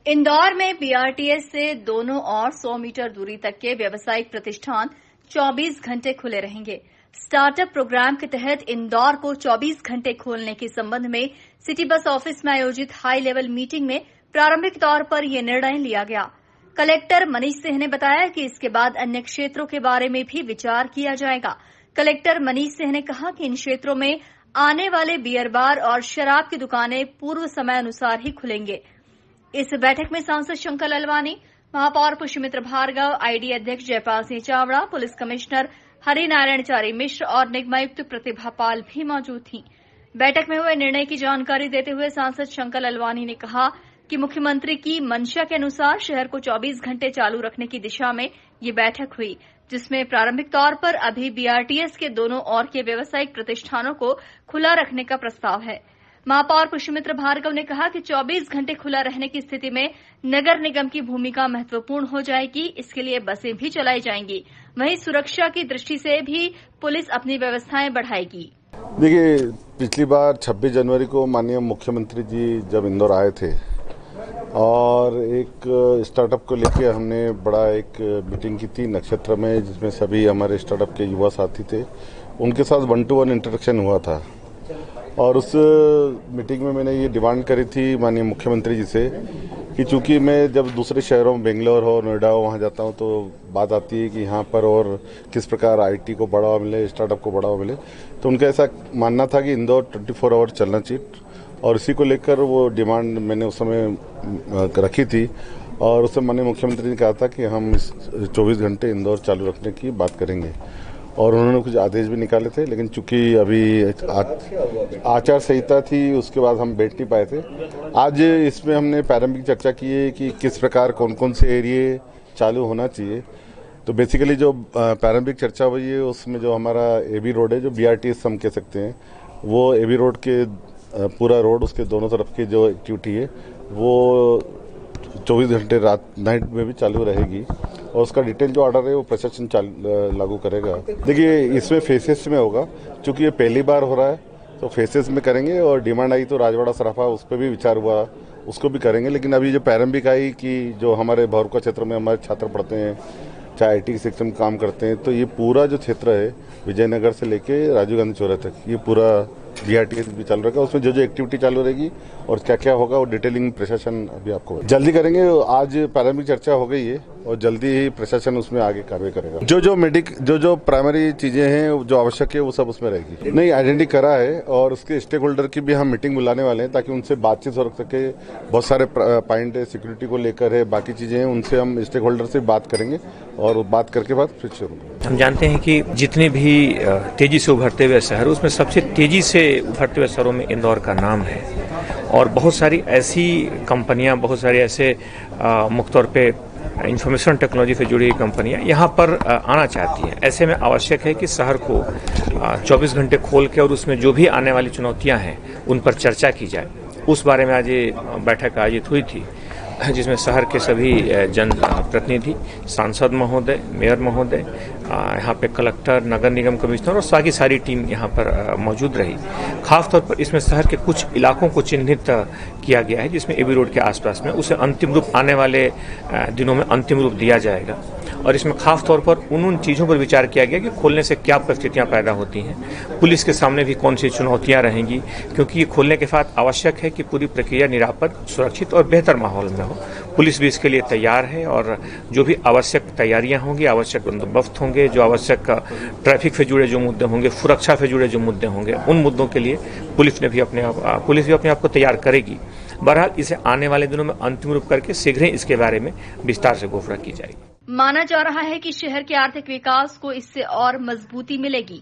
इंदौर में बीआरटीएस से दोनों ओर 100 मीटर दूरी तक के व्यावसायिक प्रतिष्ठान 24 घंटे खुले रहेंगे। स्टार्टअप प्रोग्राम के तहत इंदौर को 24 घंटे खोलने के संबंध में सिटी बस ऑफिस में आयोजित हाई लेवल मीटिंग में प्रारंभिक तौर पर यह निर्णय लिया गया। कलेक्टर मनीष सिंह ने बताया कि इसके बाद अन्य क्षेत्रों के बारे में भी विचार किया जाएगा। कलेक्टर मनीष सिंह ने कहा कि इन क्षेत्रों में आने वाले बियर बार और शराब की दुकानें पूर्व समय अनुसार ही खुलेंगे। इस बैठक में सांसद शंकर ललवानी, महापौर पुष्यमित्र भार्गव, आईडी अध्यक्ष जयपाल सिंह चावड़ा, पुलिस कमिश्नर हरिनारायणचारी मिश्र और निगमायुक्त प्रतिभा पाल भी मौजूद थीं। बैठक में हुए निर्णय की जानकारी देते हुए सांसद शंकर ललवानी ने कहा कि मुख्यमंत्री की मंशा के अनुसार शहर को 24 घंटे चालू रखने की दिशा में ये बैठक हुई, जिसमें प्रारंभिक तौर पर अभी बीआरटीएस के दोनों ओर के व्यावसायिक प्रतिष्ठानों को खुला रखने का प्रस्ताव है। महापौर पुष्यमित्र भार्गव ने कहा कि 24 घंटे खुला रहने की स्थिति में नगर निगम की भूमिका महत्वपूर्ण हो जाएगी। इसके लिए बसें भी चलाई जाएंगी। वहीं सुरक्षा की दृष्टि से भी पुलिस अपनी व्यवस्थाएं बढ़ाएगी। देखिए, पिछली बार 26 जनवरी को माननीय मुख्यमंत्री जी जब इंदौर आए थे और एक स्टार्टअप को लेकर हमने बड़ा एक मीटिंग की थी नक्षत्र में, जिसमें सभी हमारे स्टार्टअप के युवा साथी थे। उनके साथ 1-to-1 इंटरेक्शन हुआ था और उस मीटिंग में मैंने ये डिमांड करी थी माननीय मुख्यमंत्री जी से कि चूंकि मैं जब दूसरे शहरों में बेंगलोर हो, नोएडा हो, वहाँ जाता हूँ तो बात आती है कि यहाँ पर और किस प्रकार आईटी को बढ़ावा मिले, स्टार्टअप को बढ़ावा मिले। तो उनका ऐसा मानना था कि इंदौर 24 आवर चलना चाहिए और इसी को लेकर वो डिमांड मैंने उस समय रखी थी और उस समय माननीय मुख्यमंत्री ने कहा था कि हम इस 24 घंटे इंदौर चालू रखने की बात करेंगे और उन्होंने कुछ आदेश भी निकाले थे। लेकिन चूंकि अभी आचार संहिता थी, उसके बाद हम बैठ नहीं पाए थे। आज इसमें हमने प्रारंभिक चर्चा की है कि किस प्रकार कौन कौन से एरिए चालू होना चाहिए। तो बेसिकली जो प्रारंभिक चर्चा हुई है उसमें जो हमारा एबी रोड है, जो बीआरटीएस हम कह सकते हैं, वो एबी रोड के पूरा रोड, उसके दोनों तरफ की जो एक्टिविटी है वो 24 घंटे नाइट में भी चालू रहेगी और उसका डिटेल जो ऑर्डर है वो प्रशासन लागू करेगा। देखिए, इसमें फेसेस में होगा, क्योंकि ये पहली बार हो रहा है तो फेसेस में करेंगे और डिमांड आई तो राजवाड़ा सराफा उस पर भी विचार हुआ, उसको भी करेंगे। लेकिन अभी जो प्रारंभिक आई कि जो हमारे भौरका क्षेत्र में हमारे छात्र पढ़ते हैं, चाहे आईटी सेक्टर में काम करते हैं, तो ये पूरा जो क्षेत्र है विजयनगर से लेके राजीव गांधी चौराहे तक ये पूरा बीआरटीएस भी चालू रहेगा। उसमें जो जो एक्टिविटी चालू रहेगी और क्या क्या होगा वो डिटेलिंग प्रशासन अभी आपको जल्दी करेंगे। आज प्रारंभिक चर्चा हो गई है और जल्दी ही प्रशासन उसमें आगे कार्रवाई करेगा। जो प्राइमरी चीजें हैं जो आवश्यक है वो सब उसमें रहेगी। नहीं, आइडेंटिटी करा है और उसके स्टेक होल्डर की भी हम मीटिंग बुलाने वाले हैं ताकि उनसे बातचीत हो सके। बहुत सारे पॉइंट है, सिक्योरिटी को लेकर है, बाकी चीजें हैं, उनसे हम स्टेक होल्डर से बात करेंगे और बात करके बाद फिर शुरू। हम जानते हैं कि जितने भी तेजी से उभरते हुए शहर, उसमें सबसे तेजी से उभरते हुए शहरों में इंदौर का नाम है और बहुत सारी ऐसी कंपनियां, बहुत सारी ऐसे मुख्य तौर पे इंफॉर्मेशन टेक्नोलॉजी से जुड़ी कंपनियां यहाँ पर आना चाहती हैं। ऐसे में आवश्यक है कि शहर को 24 घंटे खोल के और उसमें जो भी आने वाली चुनौतियां हैं उन पर चर्चा की जाए। उस बारे में आज ये बैठक आयोजित हुई थी, जिसमें शहर के सभी जन प्रतिनिधि, सांसद महोदय, मेयर महोदय, यहाँ पे कलेक्टर, नगर निगम कमिश्नर और सारी सारी टीम यहाँ पर मौजूद रही। खासतौर पर इसमें शहर के कुछ इलाकों को चिन्हित किया गया है, जिसमें एबी रोड के आसपास में उसे अंतिम रूप आने वाले दिनों में अंतिम रूप दिया जाएगा। और इसमें खास तौर पर उन चीज़ों पर विचार किया गया कि खोलने से क्या परिस्थितियां पैदा होती हैं, पुलिस के सामने भी कौन सी चुनौतियां रहेंगी, क्योंकि ये खोलने के साथ आवश्यक है कि पूरी प्रक्रिया निरापद, सुरक्षित और बेहतर माहौल में हो। पुलिस भी इसके लिए तैयार है और जो भी आवश्यक तैयारियां होंगी, आवश्यक बंदोबस्त होंगे, जो आवश्यक ट्रैफिक से जुड़े जो मुद्दे होंगे, सुरक्षा से जुड़े जो मुद्दे होंगे, उन मुद्दों के लिए पुलिस भी अपने आप को तैयार करेगी। बहरहाल इसे आने वाले दिनों में अंतिम रूप करके शीघ्र ही इसके बारे में विस्तार से घोषणा की जाएगी। माना जा रहा है कि शहर के आर्थिक विकास को इससे और मजबूती मिलेगी।